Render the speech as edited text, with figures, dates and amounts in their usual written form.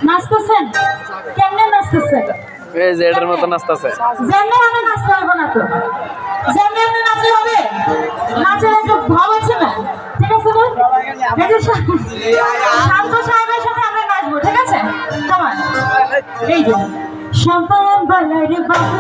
নাচতেছেন কেমনে নাচতেছেন? এই যে এটার মতো নাচতেছে। যেমনে আমি নাচতে হবে না তো, যেমনে আমি নাচতে হবে, নাচের একটা ভাব আছে না? ঠিক আছে না? শান্ত সাহেবের সাথে আমরা নাচবো, ঠিক আছে? কেমন? এই যে সম্পর্ক বালারে বাবু